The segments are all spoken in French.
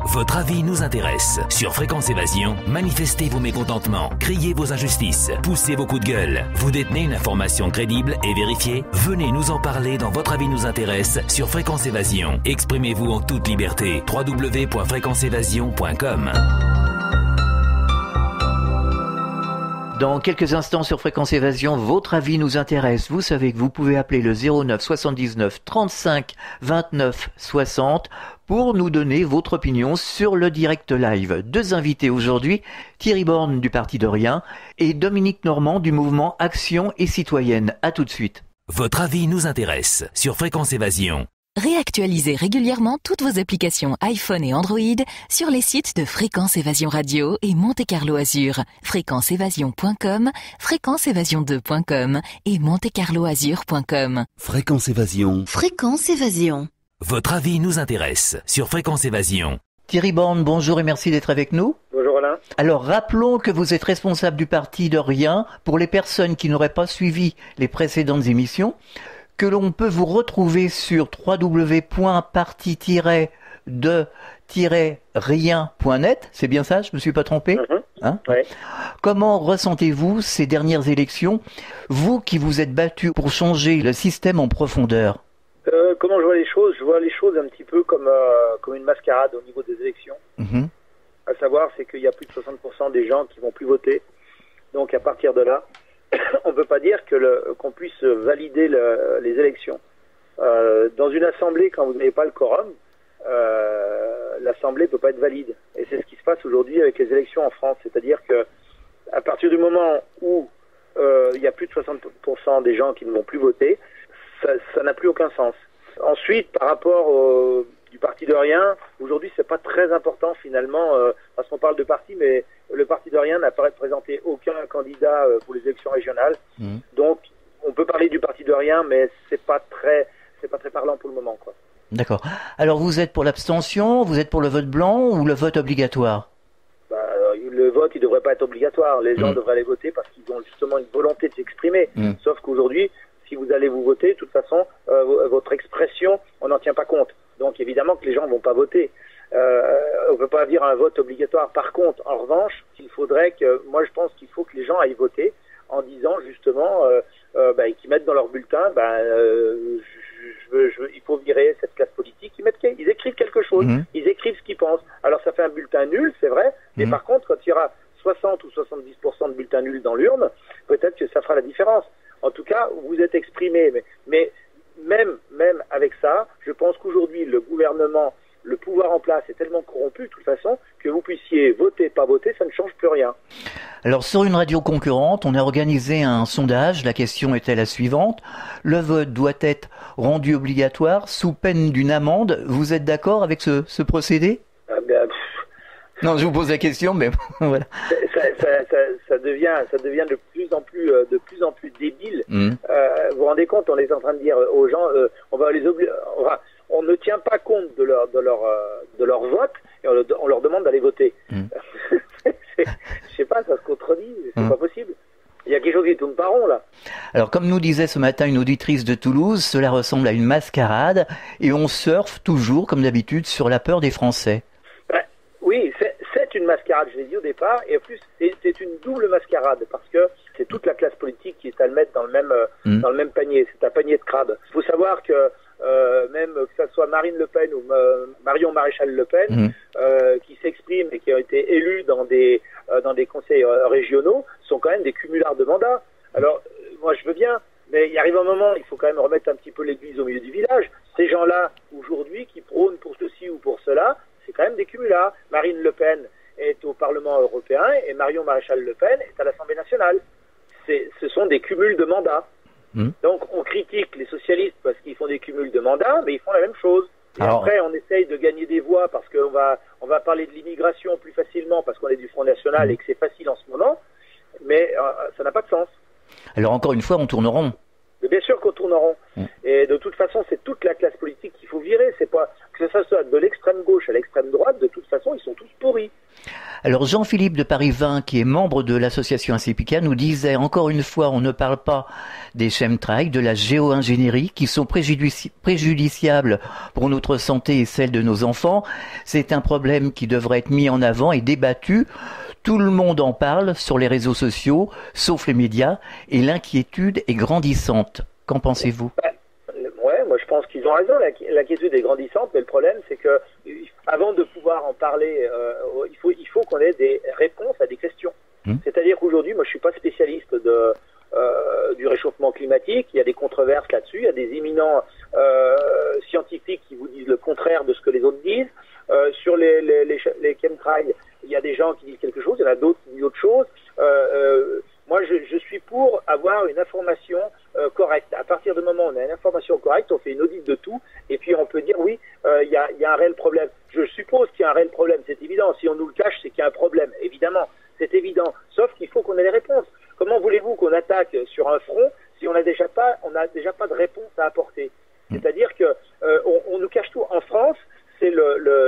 Votre avis nous intéresse. Sur Fréquence Évasion, manifestez vos mécontentements, criez vos injustices, poussez vos coups de gueule. Vous détenez une information crédible et vérifiée? Venez nous en parler dans Votre avis nous intéresse sur Fréquence Évasion. Exprimez-vous en toute liberté. www.fréquenceévasion.com. Dans quelques instants sur Fréquence Évasion, votre avis nous intéresse. Vous savez que vous pouvez appeler le 09 79 35 29 60 pour nous donner votre opinion sur le direct live. Deux invités aujourd'hui, Thierry Borne du Parti de Rien et Dominique Normand du mouvement Action et Citoyenne. À tout de suite. Votre avis nous intéresse sur Fréquence Évasion. Réactualisez régulièrement toutes vos applications iPhone et Android sur les sites de Fréquence Évasion Radio et Monte Carlo Azur, fréquenceévasion.com, fréquenceévasion2.com et montecarloazur.com. Fréquence Évasion. Fréquence Évasion. Votre avis nous intéresse sur Fréquence Évasion. Thierry Borne, bonjour et merci d'être avec nous. Bonjour Alain. Alors rappelons que vous êtes responsable du Parti de Rien. Pour les personnes qui n'auraient pas suivi les précédentes émissions, que l'on peut vous retrouver sur www.parti-de-rien.net. C'est bien ça, je me suis pas trompé? Hein? Ouais. Comment ressentez-vous ces dernières élections, vous qui vous êtes battu pour changer le système en profondeur? Comment je vois les choses? Je vois les choses un petit peu comme une mascarade au niveau des élections. À savoir, c'est qu'il y a plus de 60% des gens qui vont plus voter. Donc à partir de là, on ne peut pas dire qu'on puisse valider les élections. Dans une assemblée, quand vous n'avez pas le quorum, l'assemblée ne peut pas être valide. Et c'est ce qui se passe aujourd'hui avec les élections en France. C'est-à-dire que à partir du moment où il y a plus de 60% des gens qui ne vont plus voter, ça n'a plus aucun sens. Ensuite, par rapport du Parti de Rien, aujourd'hui c'est pas très important finalement, parce qu'on parle de parti, mais le Parti de Rien n'a pas présenté aucun candidat pour les élections régionales. Donc on peut parler du Parti de Rien, mais c'est pas très parlant pour le moment, quoi. D'accord. Alors vous êtes pour l'abstention, vous êtes pour le vote blanc ou le vote obligatoire? Le vote, il devrait pas être obligatoire. Les gens devraient aller voter parce qu'ils ont justement une volonté de s'exprimer. Sauf qu'aujourd'hui, si vous allez vous voter, de toute façon, votre expression, on n'en tient pas compte. Donc évidemment que les gens vont pas voter. On ne peut pas dire un vote obligatoire. Par contre, en revanche, moi je pense qu'il faut que les gens aillent voter en disant justement qu'ils mettent dans leur bulletin, il faut virer cette classe politique. Ils écrivent quelque chose, ils écrivent ce qu'ils pensent. Alors ça fait un bulletin nul, c'est vrai, mais par contre, quand il y aura 60 ou 70% de bulletins nuls dans l'urne, peut-être que ça fera la différence. En tout cas, vous êtes exprimé, mais même avec ça, je pense qu'aujourd'hui, le gouvernement, le pouvoir en place est tellement corrompu, de toute façon, que vous puissiez voter, pas voter, ça ne change plus rien. Alors, sur une radio concurrente, on a organisé un sondage. La question était la suivante. Le vote doit être rendu obligatoire sous peine d'une amende. Vous êtes d'accord avec ce procédé? Non, je vous pose la question, mais voilà. Ça devient de plus en plus débile. Vous vous rendez compte, on est en train de dire aux gens, on ne tient pas compte de leur vote et on leur demande d'aller voter. Je sais pas, ça se contredit, c'est pas possible. Il y a quelque chose qui tourne pas rond là. Alors, comme nous disait ce matin une auditrice de Toulouse, cela ressemble à une mascarade et on surfe toujours, comme d'habitude, sur la peur des Français. Oui, c'est une mascarade, je l'ai dit au départ, et en plus c'est une double mascarade parce que c'est toute la classe politique qui est à le mettre dans le même panier. C'est un panier de crabes. Il faut savoir que même que ça soit Marine Le Pen ou Marion Maréchal Le Pen qui s'expriment et qui ont été élus dans des conseils régionaux sont quand même des cumulards de mandats. Alors moi je veux bien, mais il arrive un moment, il faut quand même remettre un petit peu l'église au milieu du village. Ces gens-là aujourd'hui qui prônent pour ceci ou pour cela, c'est quand même des cumulards. Marine Le Pen est au Parlement européen et Marion Maréchal Le Pen est à l'Assemblée nationale. Ce sont des cumuls de mandats. Donc on critique les socialistes parce qu'ils font des cumuls de mandats, mais ils font la même chose. Et après on essaye de gagner des voix parce qu'on va parler de l'immigration plus facilement parce qu'on est du Front National et que c'est facile en ce moment, mais ça n'a pas de sens. Alors encore une fois, on tourne rond. Mais bien sûr qu'on tourne rond. Et de toute façon, c'est toute la classe politique qu'il faut virer. C'est pas que ce soit de l'extrême gauche à l'extrême droite, de toute façon, ils sont tous pourris. Alors Jean-Philippe de Paris 20, qui est membre de l'association Ancipica, nous disait encore une fois, on ne parle pas des chemtrails, de la géo-ingénierie, qui sont préjudiciables pour notre santé et celle de nos enfants. C'est un problème qui devrait être mis en avant et débattu. Tout le monde en parle sur les réseaux sociaux, sauf les médias, et l'inquiétude est grandissante. Qu'en pensez-vous ? Ouais, moi je pense qu'ils ont raison, l'inquiétude est grandissante, mais le problème c'est que avant de pouvoir en parler, il faut qu'on ait des réponses à des questions. C'est-à-dire qu'aujourd'hui, moi je suis pas spécialiste du réchauffement climatique, il y a des controverses là-dessus, il y a des éminents scientifiques qui vous disent le contraire de ce que les autres disent. Sur les chemtrails, il y a des gens qui disent quelque chose, il y en a d'autres qui disent autre chose. Moi, je suis pour avoir une information correcte. À partir du moment où on a une information correcte, on fait une audit de tout, et puis on peut dire oui, il y a un réel problème. Je suppose qu'il y a un réel problème, c'est évident. Si on nous le cache, c'est qu'il y a un problème, évidemment. C'est évident. Sauf qu'il faut qu'on ait les réponses. Comment voulez-vous qu'on attaque sur un front si on n'a déjà pas de réponse à apporter? C'est-à-dire que on nous cache tout. En France, c'est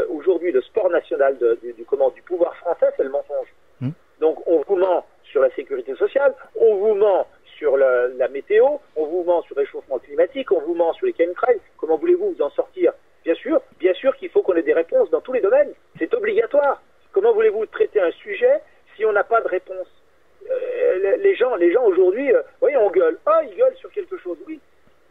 aujourd'hui le sport national du pouvoir français, c'est le mensonge. Donc on vous ment sur la sécurité sociale, on vous ment sur la météo, on vous ment sur le réchauffement climatique, on vous ment sur les chemtrails. Comment voulez-vous vous en sortir? Bien sûr qu'il faut qu'on ait des réponses dans tous les domaines. C'est obligatoire. Comment voulez-vous traiter un sujet si on n'a pas de réponse? Les gens aujourd'hui, voyez, on gueule. Ah, ils gueulent sur quelque chose. Oui,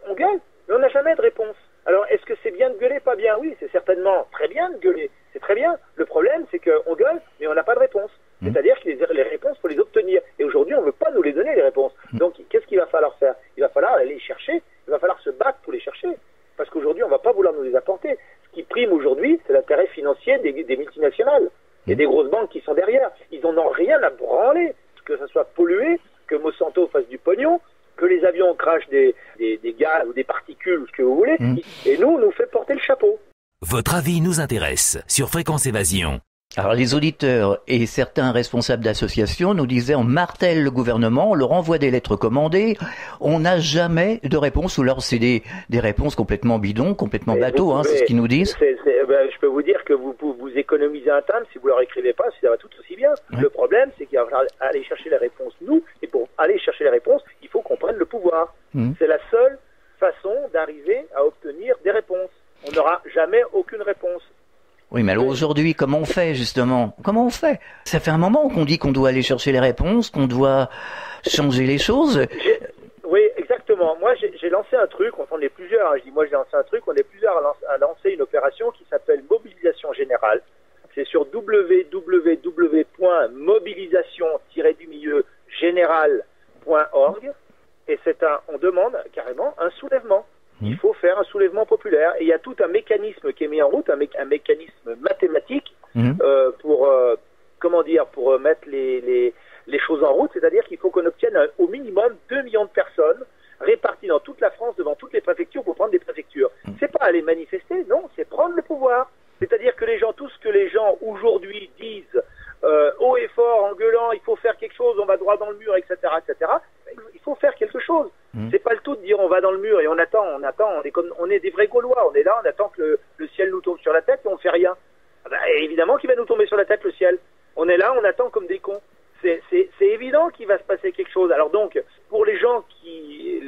on gueule, mais on n'a jamais de réponse. Alors, est-ce que c'est bien de gueuler? Pas bien. Oui, c'est certainement très bien de gueuler. C'est très bien. Le problème, c'est qu'on gueule, mais on n'a pas de réponse. C'est-à-dire que les réponses, il faut les obtenir. Et aujourd'hui, on ne veut pas nous les donner, les réponses. Donc, qu'est-ce qu'il va falloir faire? Il va falloir aller les chercher. Il va falloir se battre pour les chercher. Parce qu'aujourd'hui, on ne va pas vouloir nous les apporter. Ce qui prime aujourd'hui, c'est l'intérêt financier des multinationales et des grosses banques qui sont derrière. Ils n'en ont rien à branler. Que ça soit pollué, que Monsanto fasse du pognon, que les avions crachent des gaz ou des particules, ou ce que vous voulez. Et nous, on nous fait porter le chapeau. Votre avis nous intéresse sur Fréquence Évasion. Alors les auditeurs et certains responsables d'associations nous disaient on martèle le gouvernement, on leur envoie des lettres commandées, on n'a jamais de réponse, ou alors c'est des réponses complètement bidons, complètement bateaux, c'est ce qu'ils nous disent. Je peux vous dire que vous économisez un timbre si vous leur écrivez pas, ça va tout aussi bien. Ouais. Le problème, c'est qu'il va falloir aller chercher les réponses nous, et pour aller chercher les réponses, il faut qu'on prenne le pouvoir. C'est la seule façon d'arriver à obtenir des réponses. On n'aura jamais aucune réponse. Oui, mais alors aujourd'hui, comment on fait justement? Comment on fait? Ça fait un moment qu'on dit qu'on doit aller chercher les réponses, qu'on doit changer les choses. Oui, exactement. Moi, j'ai lancé un truc, on est plusieurs, j'ai lancé un truc, on est plusieurs à lancer une opération qui s'appelle Mobilisation Générale. C'est sur www.mobilisation-générale.org et on demande carrément un soulèvement. Il faut faire un soulèvement populaire. Et il y a tout un mécanisme qui est mis en route, un mécanisme mathématique pour mettre les choses en route. C'est-à-dire qu'il faut qu'on obtienne au minimum 2 millions de personnes réparties dans toute la France, devant toutes les préfectures, pour prendre des préfectures. C'est pas aller manifester, non, c'est prendre le pouvoir. C'est-à-dire que tout ce que les gens aujourd'hui disent haut et fort, en gueulant, il faut faire quelque chose, on va droit dans le mur, etc., etc., il faut faire quelque chose. C'est pas le tout de dire on va dans le mur et on attend, on est des vrais Gaulois, on est là, on attend que le ciel nous tombe sur la tête et on fait rien. Évidemment qu'il va nous tomber sur la tête le ciel. On est là, on attend comme des cons. C'est évident qu'il va se passer quelque chose. Alors donc, pour les gens qui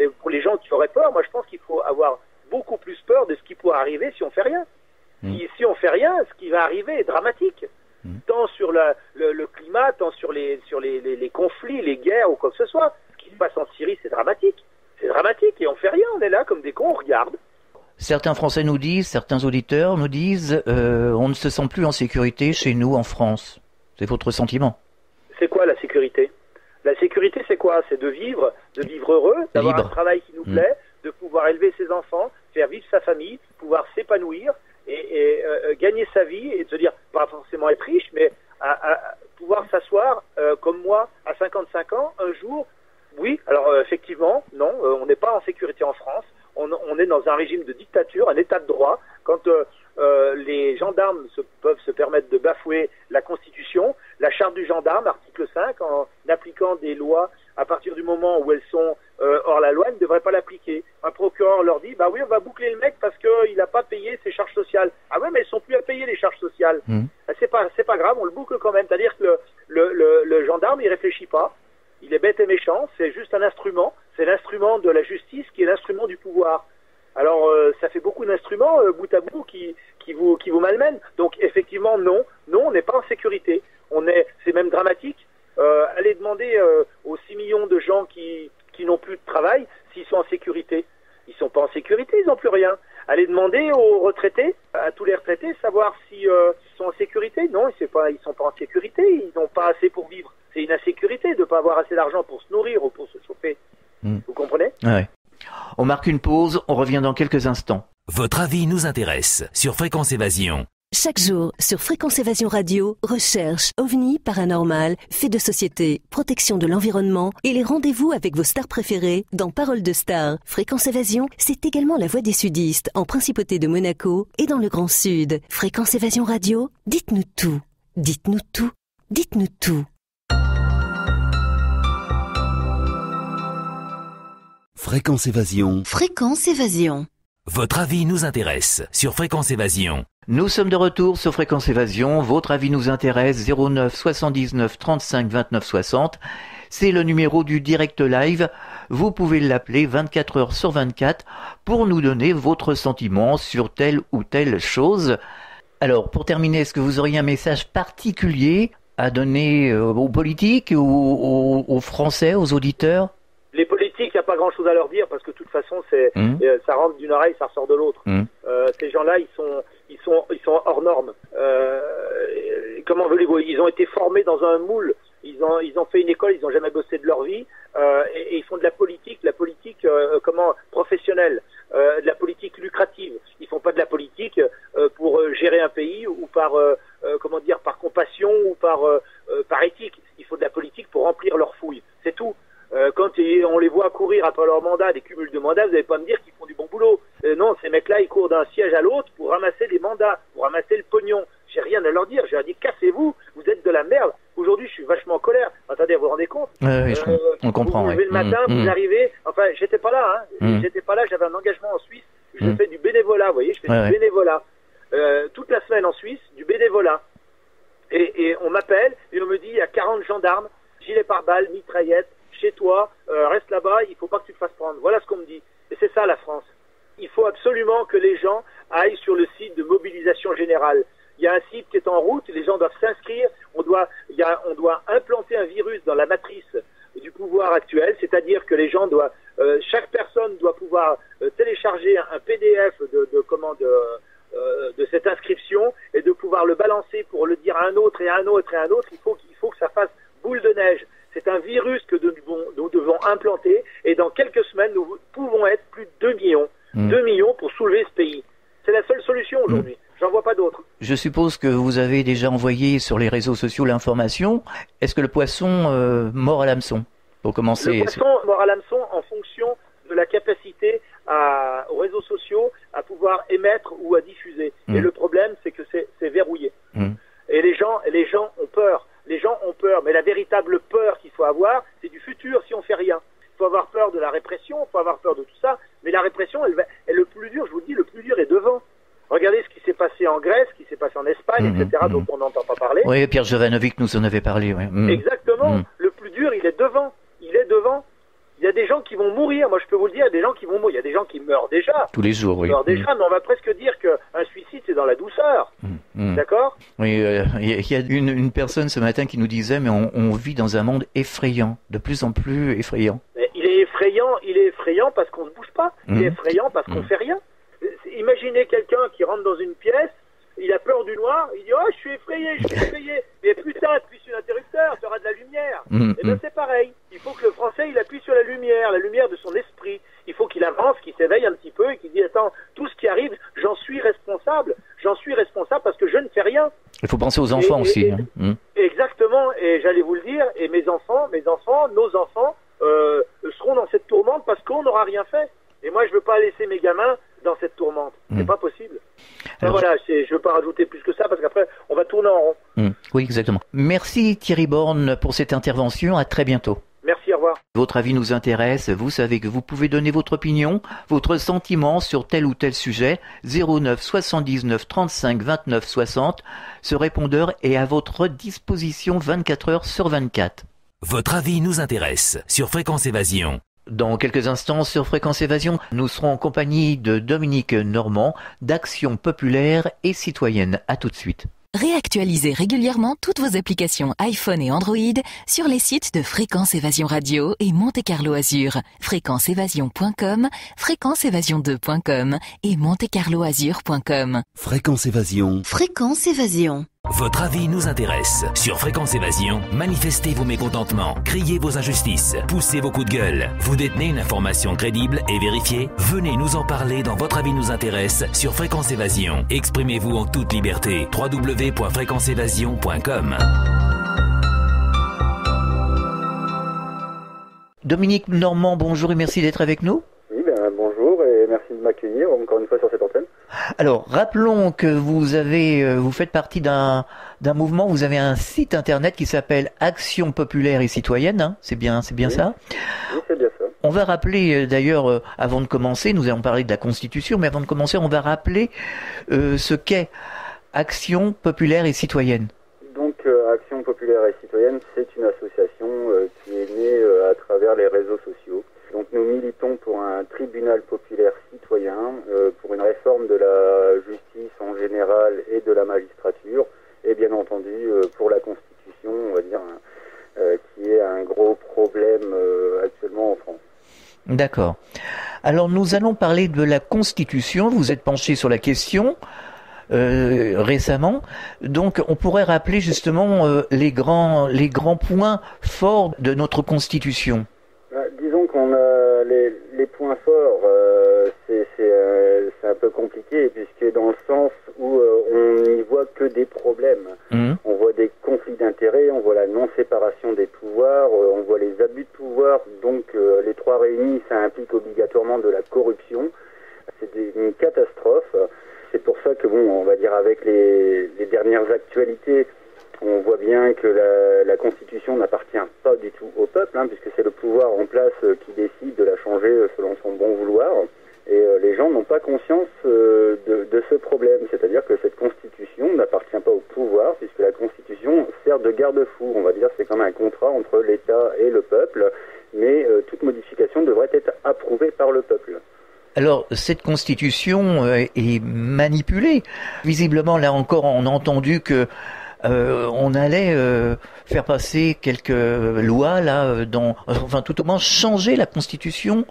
auraient peur, moi je pense qu'il faut avoir beaucoup plus peur de ce qui pourrait arriver si on fait rien. Si on fait rien, ce qui va arriver est dramatique. Tant sur le climat, tant sur les conflits, les guerres ou quoi que ce soit. Ce qui se passe en Syrie, c'est dramatique. C'est dramatique et on fait rien, on est là comme des cons, on regarde. Certains Français nous disent, certains auditeurs nous disent, on ne se sent plus en sécurité chez nous en France. C'est votre sentiment? C'est quoi la sécurité? La sécurité, c'est quoi? C'est de vivre heureux, d'avoir un travail qui nous plaît, de pouvoir élever ses enfants, faire vivre sa famille, pouvoir s'épanouir et gagner sa vie et de se dire, pas forcément être riche, mais à pouvoir s'asseoir comme moi à 55 ans, un jour. Oui, alors effectivement, non, on n'est pas en sécurité en France. On est dans un régime de dictature, un état de droit. Quand les gendarmes peuvent se permettre de bafouer la Constitution, la charte du gendarme, article 5, en appliquant des lois à partir du moment où elles sont hors la loi, ils ne devraient pas l'appliquer. Un procureur leur dit, bah oui, on va boucler le mec parce qu'il n'a pas payé ses charges sociales. Ah ouais, mais elles sont plus à payer les charges sociales. C'est pas grave, on le boucle quand même. C'est-à-dire que le gendarme, il réfléchit pas. Il est bête et méchant, c'est juste un instrument. C'est l'instrument de la justice qui est l'instrument du pouvoir. Alors, ça fait beaucoup d'instruments, bout à bout, qui vous malmènent. Donc, effectivement, non, on n'est pas en sécurité. C'est même dramatique. Allez demander aux 6 millions de gens qui n'ont plus de travail s'ils sont en sécurité. Ils sont pas en sécurité, ils n'ont plus rien. Allez demander aux retraités, à tous les retraités, savoir s'ils sont en sécurité. Non, ils sont pas en sécurité, ils n'ont pas assez pour vivre. C'est une insécurité de ne pas avoir assez d'argent pour se nourrir ou pour se chauffer. Vous comprenez? Ouais. On marque une pause, on revient dans quelques instants. Votre avis nous intéresse sur Fréquence Évasion. Chaque jour, sur Fréquence Évasion Radio, recherche, ovni, paranormal, faits de société, protection de l'environnement et les rendez-vous avec vos stars préférées dans Paroles de Stars. Fréquence Évasion, c'est également la voix des sudistes en Principauté de Monaco et dans le Grand Sud. Fréquence Évasion Radio, dites-nous tout. Dites-nous tout. Dites-nous tout. Fréquence Évasion. Fréquence Évasion. Votre avis nous intéresse sur Fréquence Évasion. Nous sommes de retour sur Fréquence Évasion. Votre avis nous intéresse. 09 79 35 29 60. C'est le numéro du direct live. Vous pouvez l'appeler 24 heures sur 24 pour nous donner votre sentiment sur telle ou telle chose. Alors, pour terminer, est-ce que vous auriez un message particulier à donner aux politiques, aux Français, aux auditeurs? Les politiques, il n'y a pas grand-chose à leur dire parce que de toute façon, ça rentre d'une oreille, ça ressort de l'autre. Ces gens-là, ils sont hors normes. Comment voulez-vous? Ils ont été formés dans un moule. Ils ont fait une école, ils n'ont jamais bossé de leur vie, et ils font de la politique professionnelle, de la politique lucrative. Ils font pas de la politique pour gérer un pays ou par compassion ou par éthique. Ils font de la politique pour remplir leurs fouilles. C'est tout. Quand on les voit courir après leur mandat, des cumuls de mandats, vous n'allez pas me dire qu'ils font du bon boulot. Non, ces mecs-là, ils courent d'un siège à l'autre pour ramasser des mandats, pour ramasser le pognon. J'ai rien à leur dire. J'ai dit, cassez-vous, vous êtes de la merde. Aujourd'hui, je suis vachement en colère. Attendez, vous vous rendez compte? On comprend. Vous levez le matin, vous arrivez. Enfin, j'étais pas là. J'étais pas là. J'avais un engagement en Suisse. Je fais du bénévolat. Vous voyez, je fais du bénévolat toute la semaine en Suisse, du bénévolat. Et on m'appelle et on me dit, il y a 40 gendarmes, gilets pare-balles, mitraillettes. Chez toi, reste là-bas, il faut pas que tu te fasses prendre. Voilà ce qu'on me dit. Et c'est ça la France. Il faut absolument que les gens aillent sur le site de mobilisation générale. Il y a un site qui est en route, les gens doivent s'inscrire, on doit implanter un virus dans la matrice du pouvoir actuel, c'est-à-dire que les gens doivent, chaque personne doit pouvoir télécharger un PDF de cette inscription et de pouvoir le balancer pour le dire à un autre et à un autre et à un autre. Il faut que ça fasse boule de neige. C'est un virus que nous devons implanter et dans quelques semaines, nous pouvons être plus de 2 millions. 2 millions pour soulever ce pays. C'est la seule solution aujourd'hui. J'en vois pas d'autre. Je suppose que vous avez déjà envoyé sur les réseaux sociaux l'information. Est-ce que le poisson mord à l'hameçon, pour commencer? Le poisson mord à l'hameçon en fonction de la capacité aux réseaux sociaux à pouvoir émettre ou à diffuser. Et le problème, c'est que c'est verrouillé. Et les gens ont peur. Les gens ont peur, mais la véritable peur qu'il faut avoir, c'est du futur si on fait rien. Il faut avoir peur de la répression, il faut avoir peur de tout ça, mais la répression, elle le plus dur, je vous dis, le plus dur est devant. Regardez ce qui s'est passé en Grèce, ce qui s'est passé en Espagne, etc., dont on n'entend pas parler. Oui, Pierre Jovanovic nous en avait parlé. Oui. Exactement. Le plus dur, il est devant. Il est devant. Il y a des gens qui vont mourir. Moi, je peux vous le dire, il y a des gens qui vont mourir. Il y a des gens qui meurent déjà. Tous les jours, oui. Ils meurent déjà, mais on va presque dire qu'un suicide, c'est dans la douceur. D'accord? Oui, il y a une personne ce matin qui nous disait, mais on vit dans un monde effrayant, de plus en plus effrayant. Mais il est effrayant parce qu'on ne bouge pas. Il est effrayant parce qu'on ne fait rien. Imaginez quelqu'un qui rentre dans une pièce, il a peur du noir, il dit « Oh, je suis effrayé. » Mais putain, appuie sur l'interrupteur, tu auras de la lumière. Et bien c'est pareil. Il faut que le Français, il appuie sur la lumière de son esprit. Il faut qu'il avance, qu'il s'éveille un petit peu et qu'il dise « Attends, tout ce qui arrive, j'en suis responsable. J'en suis responsable parce que je ne fais rien. » Il faut penser aux enfants aussi. Exactement. Et j'allais vous le dire, et nos enfants seront dans cette tourmente parce qu'on n'aura rien fait. Et moi, je veux pas laisser mes gamins dans cette tourmente. C'est pas possible. Alors, voilà, je ne veux pas rajouter plus que ça parce qu'après, on va tourner en rond. Oui, exactement. Merci Thierry Borne pour cette intervention. À très bientôt. Merci, au revoir. Votre avis nous intéresse. Vous savez que vous pouvez donner votre opinion, votre sentiment sur tel ou tel sujet. 09 79 35 29 60. Ce répondeur est à votre disposition 24 heures sur 24. Votre avis nous intéresse sur Fréquence Évasion. Dans quelques instants sur Fréquence Évasion, nous serons en compagnie de Dominique Normand d'Action Populaire et Citoyenne. À tout de suite. Réactualisez régulièrement toutes vos applications iPhone et Android sur les sites de Fréquence Évasion Radio et Monte Carlo Azur. fréquenceévasion.com, fréquenceévasion2.com et montecarloazur.com. Fréquence Évasion. Fréquence Évasion. Votre avis nous intéresse. Sur Fréquence Évasion, manifestez vos mécontentements, criez vos injustices, poussez vos coups de gueule. Vous détenez une information crédible et vérifiée? Venez nous en parler dans Votre avis nous intéresse sur Fréquence Évasion. Exprimez-vous en toute liberté. www.fréquenceévasion.com. Dominique Normand, bonjour et merci d'être avec nous. Oui, bonjour et merci de m'accueillir encore une fois sur cette antenne. Alors, rappelons que vous faites partie d'un mouvement, vous avez un site internet qui s'appelle Action Populaire et Citoyenne, hein, c'est bien Oui. ça? Oui, c'est bien ça. On va rappeler d'ailleurs, avant de commencer, nous allons parler de la Constitution, mais avant de commencer, on va rappeler ce qu'est Action Populaire et Citoyenne. Donc, Action Populaire et Citoyenne, c'est une association qui est née à travers les réseaux sociaux. Donc, nous militons pour un tribunal populaire citoyen, pour une réforme de la justice en général et de la magistrature, et bien entendu pour la Constitution, on va dire, qui est un gros problème actuellement en France. D'accord. Alors, nous allons parler de la Constitution. Vous êtes penché sur la question récemment. Donc, on pourrait rappeler justement les grands points forts de notre Constitution. Disons qu'on a les points forts, c'est un peu compliqué puisque dans le sens où on n'y voit que des problèmes. On voit des conflits d'intérêts, on voit la non-séparation des pouvoirs, on voit les abus de pouvoir, donc les trois réunis, ça implique obligatoirement de la corruption. C'est une catastrophe. C'est pour ça que, on va dire avec les dernières actualités, on voit bien que la Constitution n'appartient pas du tout au peuple, puisque c'est le pouvoir en place qui décide de la changer selon son bon vouloir. Et les gens n'ont pas conscience de ce problème. C'est-à-dire que cette Constitution n'appartient pas au pouvoir, puisque la Constitution sert de garde-fou. On va dire que c'est comme un contrat entre l'État et le peuple, mais toute modification devrait être approuvée par le peuple. Alors, cette Constitution est manipulée. Visiblement, là encore, on a entendu que on allait faire passer quelques lois là, tout au moins changer la Constitution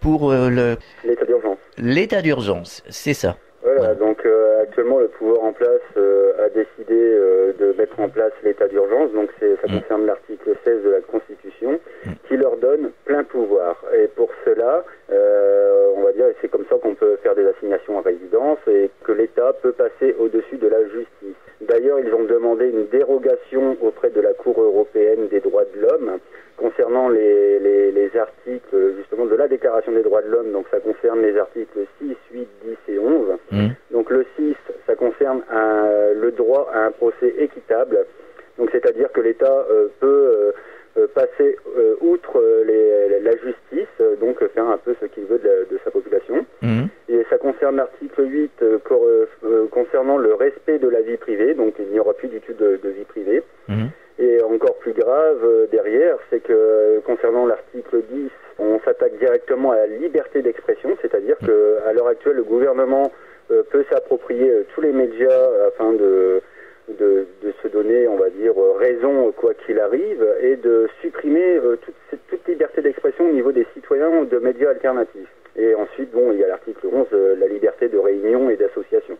pour l'état d'urgence. L'état d'urgence, c'est ça. Voilà, donc actuellement le pouvoir en place a décidé de mettre en place l'état d'urgence, donc ça concerne l'article 16 de la Constitution, qui leur donne plein pouvoir. Et pour cela, on va dire, c'est comme ça qu'on peut faire des assignations à résidence et que l'État peut passer au-dessus de la justice. D'ailleurs, ils ont demandé une dérogation auprès de la Cour européenne des droits de l'homme concernant les articles justement de la Déclaration des droits de l'homme. Donc ça concerne les articles 6, 8, 10 et 11. Donc le 6, ça concerne le droit à un procès équitable. Donc c'est-à-dire que l'État peut passer outre la justice, donc faire un peu ce qu'il veut de sa population. Et ça concerne l'article 8 concernant le respect de la vie privée, donc il n'y aura plus du tout de vie privée. Et encore plus grave derrière, c'est que concernant l'article 10, on s'attaque directement à la liberté d'expression, c'est-à-dire qu'à l'heure actuelle, le gouvernement peut s'approprier tous les médias afin de se donner, on va dire, raison quoi qu'il arrive, et de supprimer toute liberté d'expression au niveau des citoyens de médias alternatifs. Et ensuite, il y a l'article 11, la liberté de réunion et d'association.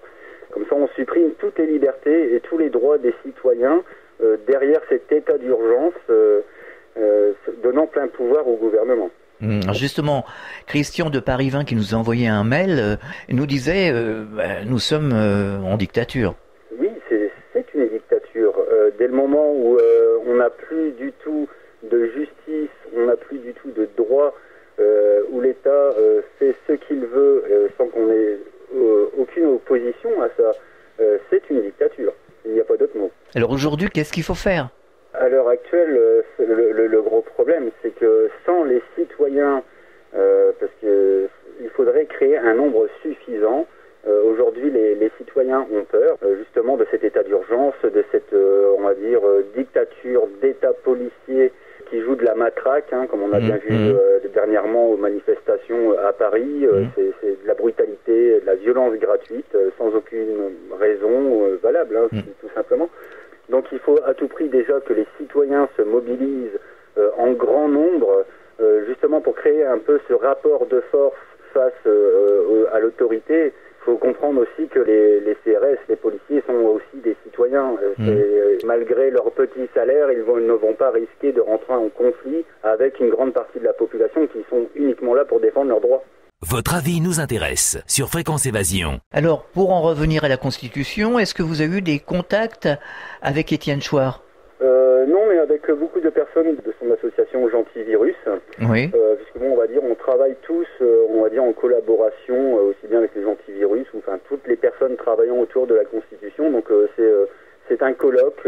Comme ça, on supprime toutes les libertés et tous les droits des citoyens derrière cet état d'urgence, donnant plein pouvoir au gouvernement. Justement, Christian de Paris 20 qui nous a envoyé un mail nous disait nous sommes en dictature. Oui, c'est une dictature. Dès le moment où on n'a plus du tout de justice, on n'a plus du tout de droit, où l'État fait ce qu'il veut sans qu'on ait aucune opposition à ça. C'est une dictature. Il n'y a pas d'autre mot. Alors aujourd'hui, qu'est-ce qu'il faut faire ? À l'heure actuelle, le gros problème, c'est que sans les citoyens, parce que il faudrait créer un nombre suffisant. Aujourd'hui, les citoyens ont peur, justement, de cet état d'urgence, de cette, on va dire, dictature d'État policier qui joue de la matraque, hein, comme on a bien vu dernièrement aux manifestations à Paris. C'est de la brutalité, de la violence gratuite, sans aucune raison valable, hein, tout simplement. Donc il faut à tout prix déjà que les citoyens se mobilisent en grand nombre, justement pour créer un peu ce rapport de force face à l'autorité. Il faut comprendre aussi que les CRS, les policiers, sont aussi des citoyens. Malgré leur petit salaire, ils ne vont pas risquer de rentrer en conflit avec une grande partie de la population qui sont uniquement là pour défendre leurs droits. Votre avis nous intéresse sur Fréquence Évasion. Alors, pour en revenir à la Constitution, est-ce que vous avez eu des contacts avec Étienne Chouard ? Non, mais avec beaucoup de personnes de son association Gentivirus. Oui. Puisque bon, on va dire, on travaille tous, on va dire, en collaboration, aussi bien avec les Gentivirus, ou enfin toutes les personnes travaillant autour de la Constitution. Donc c'est un colloque,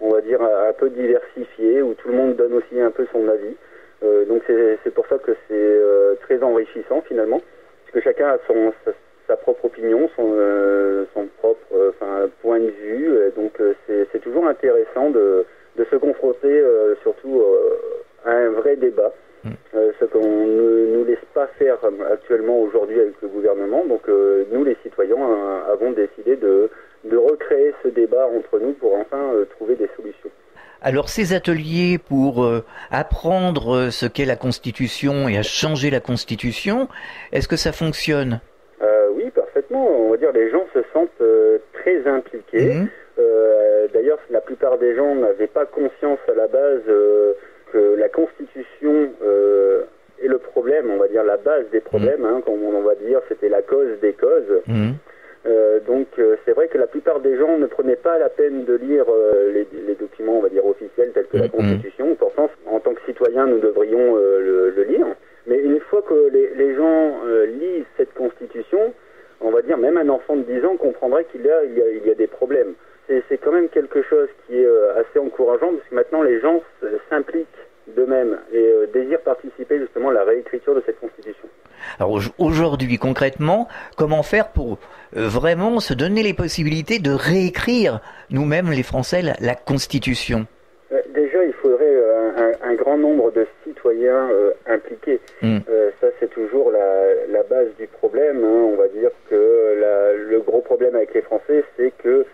on va dire, un peu diversifié, où tout le monde donne aussi un peu son avis. Donc c'est pour ça que c'est très enrichissant finalement, parce que chacun a sa propre opinion, son propre point de vue. Donc c'est toujours intéressant de se confronter surtout à un vrai débat, ce qu'on ne nous laisse pas faire actuellement aujourd'hui avec le gouvernement. Donc nous les citoyens avons décidé de recréer ce débat entre nous pour enfin trouver des solutions. Alors ces ateliers pour apprendre ce qu'est la Constitution et à changer la Constitution, est-ce que ça fonctionne ? Oui, parfaitement. On va dire les gens se sentent très impliqués. D'ailleurs, la plupart des gens n'avaient pas conscience à la base que la Constitution est le problème, on va dire la base des problèmes, hein, comme on va dire, c'était la cause des causes. Donc c'est vrai que la plupart des gens ne prenaient pas la peine de lire les documents, on va dire, officiels tels que la Constitution. Pourtant, en tant que citoyens, nous devrions le lire. Mais une fois que les gens lisent cette Constitution, on va dire, même un enfant de 10 ans comprendrait qu'il y a des problèmes. C'est quand même quelque chose qui est assez encourageant, parce que maintenant les gens s'impliquent d'eux-mêmes et désirent participer justement à la réécriture de cette Constitution. Alors aujourd'hui, concrètement, comment faire pour vraiment se donner les possibilités de réécrire nous-mêmes, les Français, la Constitution ? Déjà, il faudrait un grand nombre de citoyens impliqués. Ça, c'est toujours la base du problème, hein. On va dire que le gros problème avec les Français, c'est que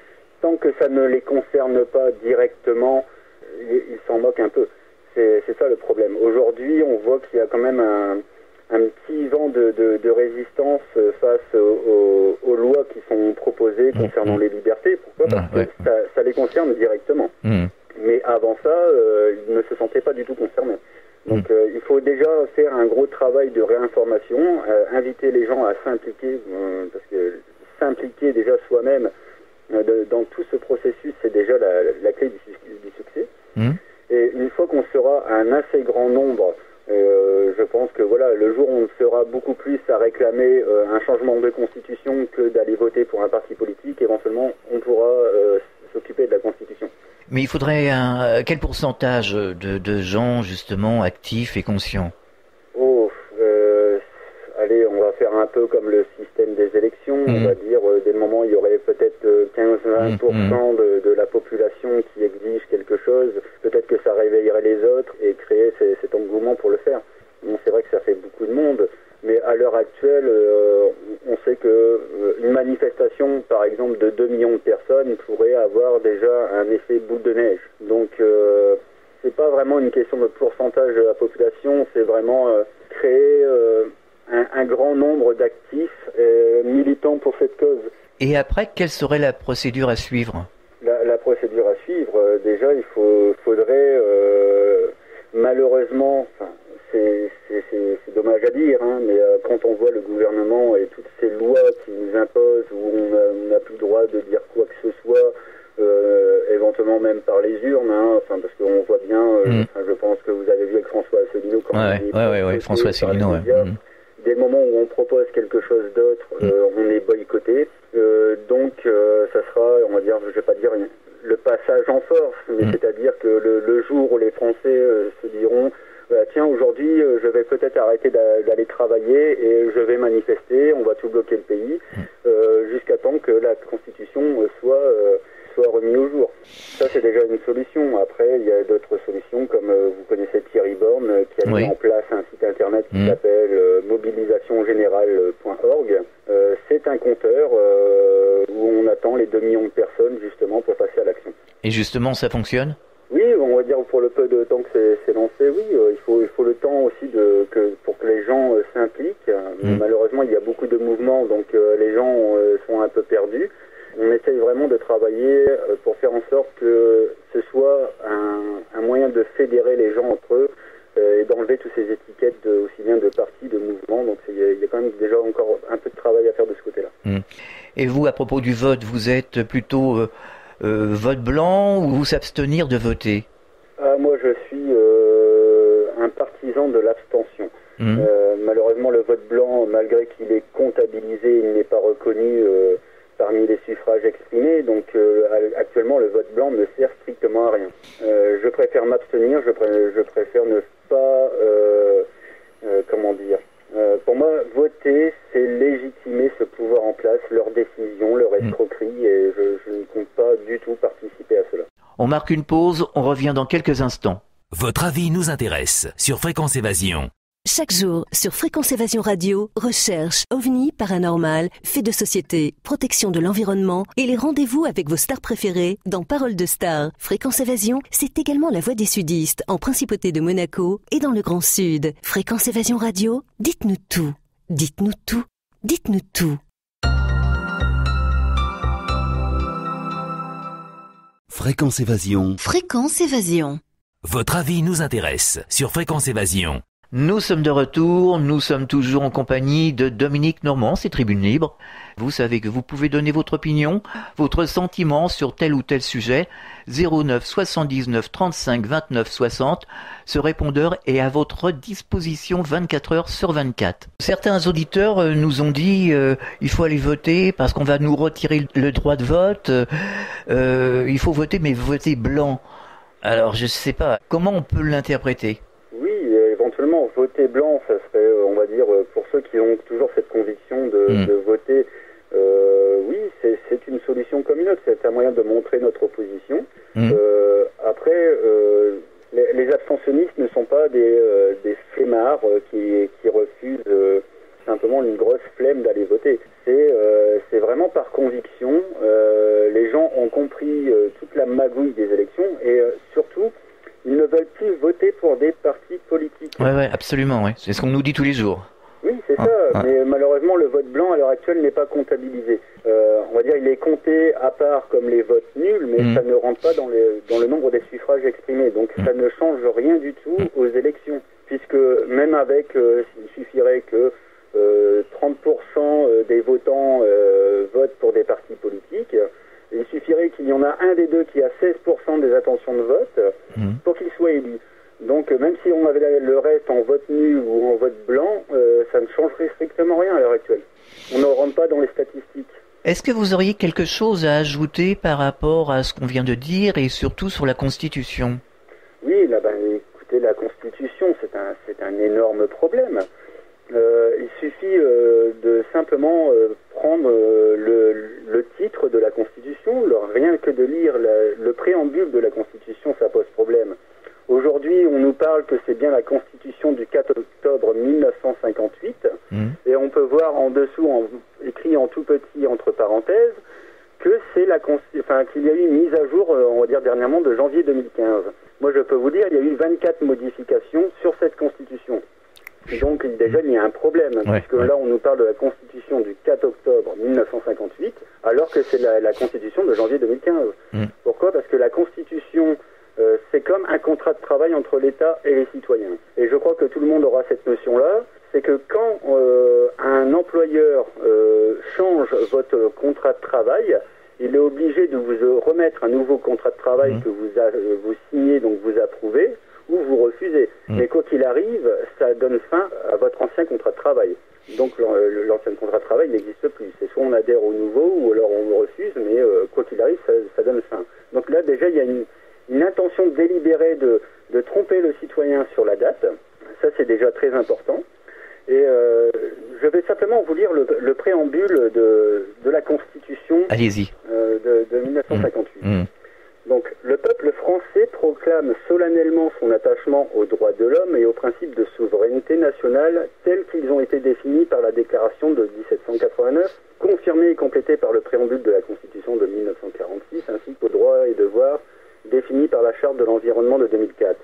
tant que ça ne les concerne pas directement, ils s'en moquent un peu. C'est ça le problème. Aujourd'hui, on voit qu'il y a quand même un petit vent de résistance face aux lois qui sont proposées concernant les libertés. Pourquoi ? Parce que ça les concerne directement. Mais avant ça, ils ne se sentaient pas du tout concernés. Donc il faut déjà faire un gros travail de réinformation, inviter les gens à s'impliquer, parce que s'impliquer déjà soi-même dans tout ce processus, c'est déjà la clé du succès. Et une fois qu'on sera un assez grand nombre, je pense que voilà, le jour où on sera beaucoup plus à réclamer un changement de constitution que d'aller voter pour un parti politique, éventuellement on pourra s'occuper de la constitution. Mais il faudrait quel pourcentage de gens justement actifs et conscients ? Allez, on va faire un peu comme le système des élections, on va dire, dès le moment où il y aurait peut-être 15-20% de la population qui exige quelque chose, peut-être que ça réveillerait les autres et créer cet engouement pour le faire. Bon, c'est vrai que ça fait beaucoup de monde, mais à l'heure actuelle, on sait que une manifestation, par exemple, de 2 millions de personnes pourrait avoir déjà un effet boule de neige. Donc, c'est pas vraiment une question de pourcentage de la population, c'est vraiment créer un grand nombre d'actifs militants pour cette cause. Et après, quelle serait la procédure à suivre ? La procédure à suivre, déjà, il faudrait malheureusement, c'est dommage à dire, hein, mais quand on voit le gouvernement et toutes ces lois qui nous imposent, où on n'a plus le droit de dire quoi que ce soit, éventuellement même par les urnes, hein, parce qu'on voit bien, je pense que vous avez vu avec François Asselineau quand François Asselineau, dès le moment où on propose quelque chose d'autre, on est boycotté. Donc ça sera, on va dire, je vais pas dire le passage en force, mais c'est-à-dire que le jour où les Français se diront tiens, aujourd'hui je vais peut-être arrêter d'aller travailler et je vais manifester, on va tout bloquer le pays, jusqu'à temps que la Constitution soit remise au jour. Ça, c'est déjà une solution. Après, il y a d'autres solutions, comme vous connaissez Thierry Borne, qui a mis en place un site internet qui s'appelle mobilisationgénérale.org. C'est un compteur où on attend les 2 millions de personnes, justement, pour passer à l'action. Et justement, ça fonctionne ? Oui, on va dire pour le peu de temps que c'est lancé, oui, il faut le temps aussi pour que les gens s'impliquent. Malheureusement, il y a beaucoup de mouvements, donc les gens sont un peu perdus. On essaye vraiment de travailler pour faire en sorte que ce soit un moyen de fédérer les gens entre eux et d'enlever toutes ces étiquettes aussi bien de partis, de mouvements. Donc il y a quand même déjà encore un peu de travail à faire de ce côté-là. Et vous, à propos du vote, vous êtes plutôt vote blanc ou vous abstenir de voter ? Moi, je suis un partisan de l'abstention. Malheureusement, le vote blanc, malgré qu'il est comptabilisé, il n'est pas reconnu parmi les suffrages exprimés. Donc, actuellement, le vote blanc ne sert strictement à rien. Je préfère m'abstenir, je préfère ne pas... comment dire pour moi, voter, c'est légitimer ce pouvoir en place, leur décision, leur escroquerie, et je ne compte pas du tout participer à cela. On marque une pause, on revient dans quelques instants. Votre avis nous intéresse sur Fréquence Évasion. Chaque jour, sur Fréquence Évasion Radio, recherche, ovni, paranormal, faits de société, protection de l'environnement et les rendez-vous avec vos stars préférées dans Paroles de Stars. Fréquence Évasion, c'est également la voix des sudistes en Principauté de Monaco et dans le Grand Sud. Fréquence Évasion Radio, dites-nous tout. Dites-nous tout. Dites-nous tout. Fréquence Évasion. Fréquence Évasion. Votre avis nous intéresse sur Fréquence Évasion. Nous sommes de retour, nous sommes toujours en compagnie de Dominique Normand, c'est Tribune Libre. Vous savez que vous pouvez donner votre opinion, votre sentiment sur tel ou tel sujet. 09 79 35 29 60. Ce répondeur est à votre disposition 24 heures sur 24. Certains auditeurs nous ont dit il faut aller voter parce qu'on va nous retirer le droit de vote. Il faut voter, mais voter blanc. Alors je sais pas, comment on peut l'interpréter ? Éventuellement, voter blanc, ça serait, on va dire, pour ceux qui ont toujours cette conviction de voter, oui, c'est une solution comme une autre, c'est un moyen de montrer notre opposition. Après, les abstentionnistes ne sont pas des flemmards qui refusent simplement une grosse flemme d'aller voter. C'est vraiment par conviction. Les gens ont compris toute la magouille des élections et surtout, ils ne veulent plus voter pour des partis politiques. Ouais, absolument, ouais. C'est ce qu'on nous dit tous les jours. Oui, c'est ça. Mais malheureusement, le vote blanc, à l'heure actuelle, n'est pas comptabilisé. On va dire il est compté à part comme les votes nuls, mais ça ne rentre pas dans le nombre des suffrages exprimés. Donc ça ne change rien du tout aux élections. Puisque même avec, il suffirait que 30% des votants votent pour des partis politiques, il suffirait qu'il y en a un des deux qui a 16% des intentions de vote pour qu'il soit élu. Donc même si on avait le reste en vote nul ou en vote blanc, ça ne changerait strictement rien à l'heure actuelle. On ne rentre pas dans les statistiques. Est-ce que vous auriez quelque chose à ajouter par rapport à ce qu'on vient de dire et surtout sur la Constitution ? Oui, écoutez, la Constitution, c'est un énorme problème. Il suffit de simplement prendre le titre de la Constitution, rien que de lire le préambule de la Constitution, ça pose problème. Aujourd'hui, on nous parle que c'est bien la Constitution du 4 octobre 1958, et on peut voir en dessous, écrit en tout petit entre parenthèses, que c'est qu'il y a eu une mise à jour, on va dire dernièrement, de janvier 2015. Moi, je peux vous dire, il y a eu 24 modifications sur cette Constitution. Donc déjà il y a un problème, puisque là on nous parle de la Constitution du 4 octobre 1958, alors que c'est la Constitution de janvier 2015. Pourquoi ? Parce que la Constitution, c'est comme un contrat de travail entre l'État et les citoyens. Et je crois que tout le monde aura cette notion-là, c'est que quand un employeur change votre contrat de travail, il est obligé de vous remettre un nouveau contrat de travail que vous signez, donc vous approuvez, ou vous refusez. Mais quoi qu'il arrive, ça donne fin à votre ancien contrat de travail. Donc l'ancien contrat de travail n'existe plus. C'est soit on adhère au nouveau ou alors on le refuse, mais quoi qu'il arrive, ça donne fin. Donc là déjà il y a une intention délibérée de tromper le citoyen sur la date. Ça c'est déjà très important. Et je vais simplement vous lire le préambule de la Constitution. Allez-y. De 1958. Donc, le peuple français proclame solennellement son attachement aux droits de l'homme et aux principes de souveraineté nationale tels qu'ils ont été définis par la déclaration de 1789, confirmée et complétée par le préambule de la Constitution de 1946, ainsi qu'aux droits et devoirs définis par la Charte de l'environnement de 2004.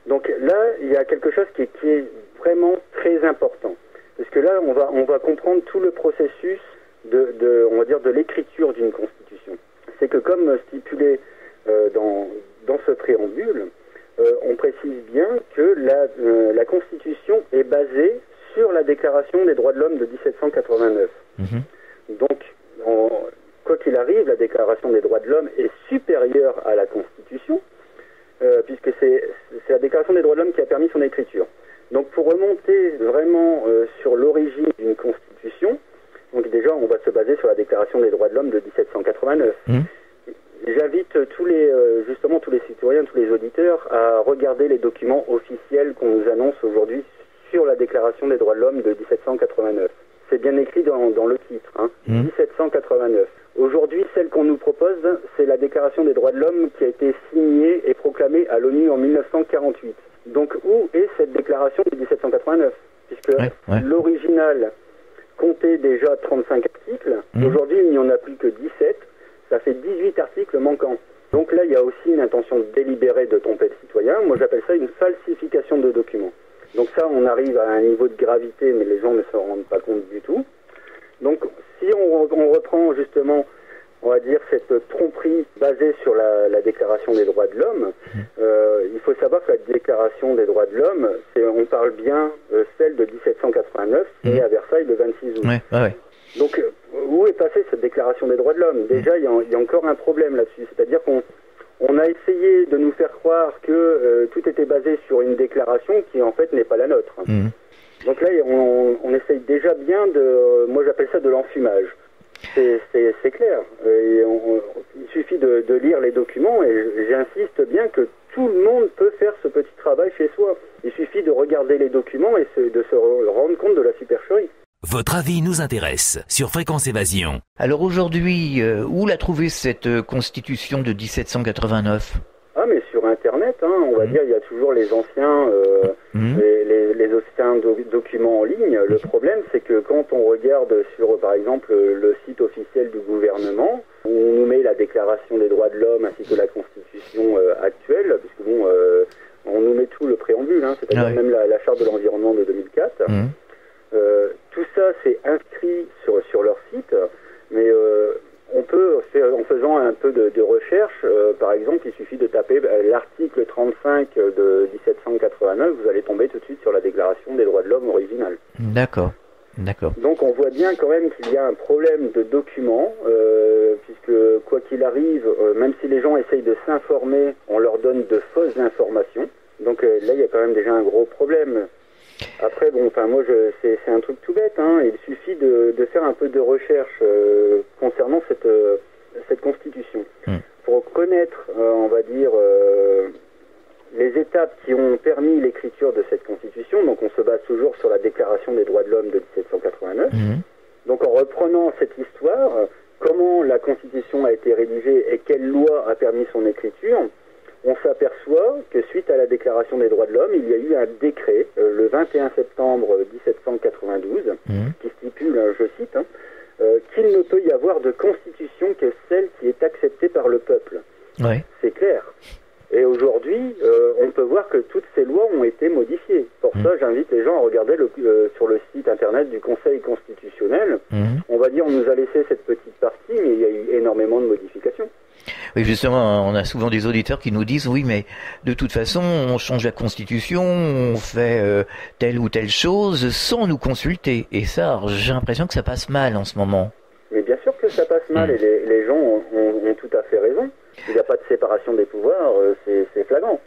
Donc là, il y a quelque chose qui est vraiment très important. Parce que là, on va comprendre tout le processus on va dire, de l'écriture d'une Constitution. C'est que comme stipulé dans ce préambule, on précise bien que la Constitution est basée sur la Déclaration des droits de l'homme de 1789. Donc, quoi qu'il arrive, la Déclaration des droits de l'homme est supérieure à la Constitution, puisque c'est la Déclaration des droits de l'homme qui a permis son écriture. Donc, pour remonter vraiment sur l'origine d'une Constitution, donc déjà, on va se baser sur la Déclaration des droits de l'homme de 1789. J'invite tous les citoyens, tous les auditeurs à regarder les documents officiels qu'on nous annonce aujourd'hui sur la Déclaration des droits de l'homme de 1789. C'est bien écrit dans le titre, 1789. Aujourd'hui, celle qu'on nous propose, c'est la Déclaration des droits de l'homme qui a été signée et proclamée à l'ONU en 1948. Donc, où est cette déclaration de 1789 ? Puisque l'original comptait déjà 35 articles. Aujourd'hui, il n'y en a plus que 17. Ça fait 18 articles manquants. Donc là, il y a aussi une intention délibérée de tromper le citoyen. Moi, j'appelle ça une falsification de documents. Donc ça, on arrive à un niveau de gravité, mais les gens ne se rendent pas compte du tout. Donc, si on reprend justement, on va dire, cette tromperie basée sur la Déclaration des droits de l'homme, il faut savoir que la Déclaration des droits de l'homme, on parle bien celle de 1789, signée à Versailles le 26 août. Donc, où est passée cette Déclaration des droits de l'homme ? Déjà, il y a encore un problème là-dessus. C'est-à-dire qu'on a essayé de nous faire croire que tout était basé sur une déclaration qui, en fait, n'est pas la nôtre. Donc là, on essaye déjà bien moi j'appelle ça de l'enfumage. C'est clair. Il suffit de lire les documents et j'insiste bien que tout le monde peut faire ce petit travail chez soi. Il suffit de regarder les documents et de se rendre compte de la supercherie. Votre avis nous intéresse sur Fréquence Évasion. Alors aujourd'hui, où l'a trouvée cette constitution de 1789 ? Ah, mais sur Internet, on va dire, il y a toujours les anciens, les anciens documents en ligne. Le problème, c'est que quand on regarde sur, par exemple, le site officiel du gouvernement, où on nous met la Déclaration des droits de l'homme ainsi que la Constitution actuelle, puisque bon, on nous met tout le préambule, c'est-à-dire même la Charte de l'environnement de 2004. Tout ça, c'est inscrit sur leur site, mais on peut faire, en faisant un peu de recherche, par exemple, il suffit de taper l'article 35 de 1789, vous allez tomber tout de suite sur la Déclaration des droits de l'homme originale. D'accord. Donc on voit bien quand même qu'il y a un problème de documents, puisque quoi qu'il arrive, même si les gens essayent de s'informer, on leur donne de fausses informations. Donc là, il y a quand même déjà un gros problème. Après, moi, c'est un truc tout bête. Il suffit de faire un peu de recherche concernant cette Constitution. Pour connaître, on va dire, les étapes qui ont permis l'écriture de cette Constitution, donc on se base toujours sur la Déclaration des droits de l'homme de 1789. Donc en reprenant cette histoire, comment la Constitution a été rédigée et quelle loi a permis son écriture, on s'aperçoit que suite à la Déclaration des droits de l'homme, il y a eu un décret, le 21 septembre 1792, qui stipule, je cite, qu'il ne peut y avoir de constitution que celle qui est acceptée par le peuple. C'est clair. Et aujourd'hui, on peut voir que toutes ces lois ont été modifiées. Pour ça, j'invite les gens à regarder sur le site internet du Conseil constitutionnel. On va dire, on nous a laissé cette petite partie, mais il y a eu énormément de modifications. Oui, justement, on a souvent des auditeurs qui nous disent, oui, mais de toute façon, on change la Constitution, on fait telle ou telle chose sans nous consulter. Et ça, j'ai l'impression que ça passe mal en ce moment. Mais bien sûr que ça passe mal, et les gens ont tout à fait raison. Il n'y a pas de séparation des pouvoirs, c'est flagrant.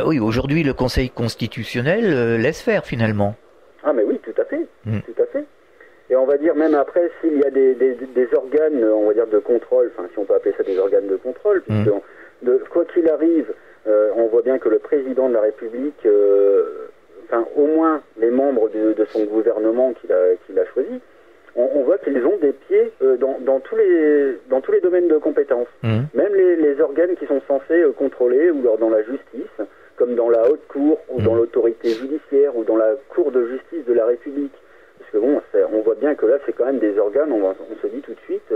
Oui, aujourd'hui, le Conseil constitutionnel laisse faire, finalement. Ah, mais oui, tout à fait. Tout à fait. Et on va dire même après, s'il y a des organes, on va dire de contrôle, enfin si on peut appeler ça des organes de contrôle, puisque quoi qu'il arrive, on voit bien que le président de la République, enfin au moins les membres de son gouvernement qu'il a choisi, on voit qu'ils ont des pieds dans tous les domaines de compétences. Même les organes qui sont censés contrôler, ou dans la justice, comme dans la haute cour, ou dans l'autorité judiciaire, ou dans la cour de justice de la République. Parce que bon, on voit bien que là, c'est quand même des organes, on se dit tout de suite,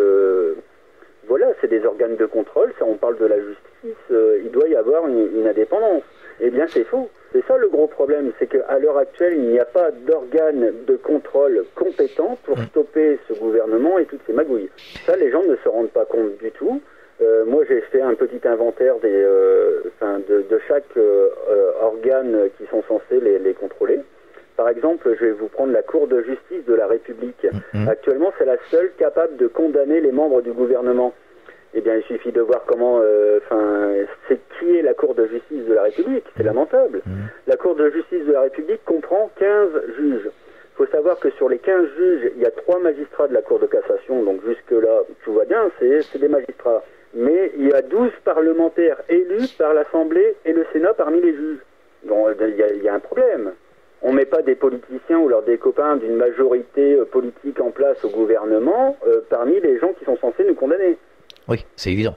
voilà, c'est des organes de contrôle, ça, on parle de la justice, il doit y avoir une indépendance. Eh bien, c'est faux. C'est ça le gros problème, c'est qu'à l'heure actuelle, il n'y a pas d'organe de contrôle compétent pour stopper ce gouvernement et toutes ces magouilles. Ça, les gens ne se rendent pas compte du tout. Moi, j'ai fait un petit inventaire de chaque organe qui sont censés les contrôler. Par exemple, je vais vous prendre la Cour de justice de la République. Actuellement, c'est la seule capable de condamner les membres du gouvernement. Eh bien, il suffit de voir comment... c'est qui est la Cour de justice de la République. C'est lamentable. La Cour de justice de la République comprend 15 juges. Il faut savoir que sur les 15 juges, il y a 3 magistrats de la Cour de cassation. Donc jusque-là, tout va bien, c'est des magistrats. Mais il y a 12 parlementaires élus par l'Assemblée et le Sénat parmi les juges. Donc il y a un problème. On ne met pas des politiciens ou des copains d'une majorité politique en place au gouvernement parmi les gens qui sont censés nous condamner. Oui, c'est évident.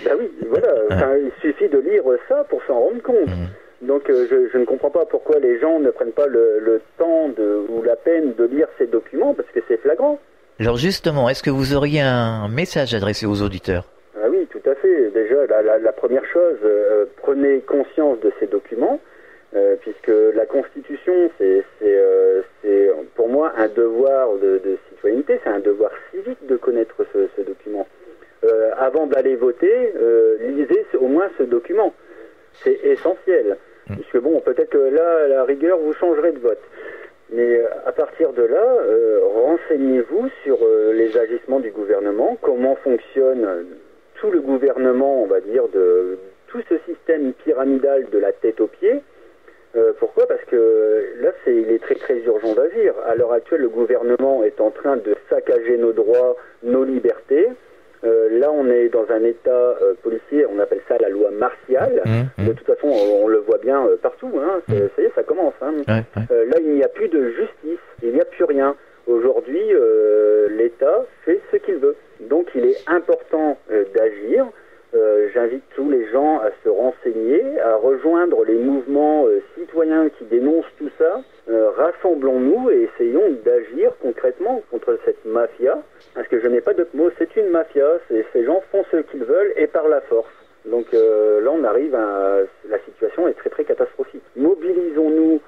Ben oui, voilà. Il suffit de lire ça pour s'en rendre compte. Donc je ne comprends pas pourquoi les gens ne prennent pas le temps ou la peine de lire ces documents, parce que c'est flagrant. Alors justement, est-ce que vous auriez un message adressé aux auditeurs ? Ah oui, tout à fait. Déjà, la première chose, prenez conscience de ces documents, puisque la Constitution, c'est pour moi un devoir de citoyenneté, c'est un devoir civique de connaître ce document. Avant d'aller voter, lisez au moins ce document. C'est essentiel. Puisque bon, peut-être que là, à la rigueur, vous changerez de vote. Mais à partir de là, renseignez-vous sur les agissements du gouvernement, comment fonctionne tout le gouvernement, on va dire, de tout ce système pyramidal de la tête aux pieds. Pourquoi ? Parce que là, il est très très urgent d'agir. À l'heure actuelle, le gouvernement est en train de saccager nos droits, nos libertés. Là, on est dans un état policier, on appelle ça la loi martiale. De toute façon, on le voit bien partout. Ça y est, ça commence. Là, il n'y a plus de justice, il n'y a plus rien. Aujourd'hui, l'État fait ce qu'il veut. Donc, il est important d'agir. J'invite tous les gens à se renseigner, à rejoindre les mouvements citoyens qui dénoncent tout ça. Rassemblons-nous et essayons d'agir concrètement contre cette mafia. Parce que je n'ai pas d'autre mot, c'est une mafia. Ces gens font ce qu'ils veulent et par la force. Donc là, on arrive à... La situation est très très catastrophique. Mobilisons-nous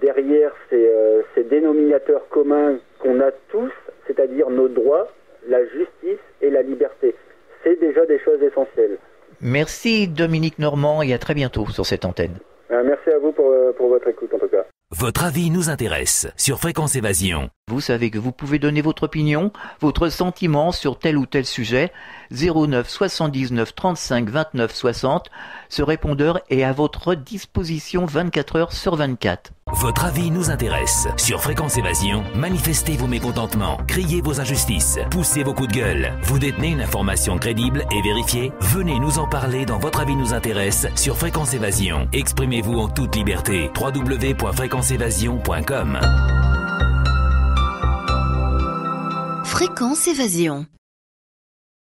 derrière ces dénominateurs communs qu'on a tous, c'est-à-dire nos droits, la justice et la liberté. C'est déjà des choses essentielles. Merci Dominique Normand et à très bientôt sur cette antenne. Merci à vous pour votre écoute en tout cas. Votre avis nous intéresse sur Fréquence Évasion. Vous savez que vous pouvez donner votre opinion, votre sentiment sur tel ou tel sujet. 09 79 35 29 60. Ce répondeur est à votre disposition 24 heures sur 24. Votre avis nous intéresse. Sur Fréquence Évasion, manifestez vos mécontentements, criez vos injustices, poussez vos coups de gueule. Vous détenez une information crédible et vérifiée ? Venez nous en parler dans Votre avis nous intéresse sur Fréquence Évasion. Exprimez-vous en toute liberté. www.fréquenceévasion.com. Fréquence Évasion.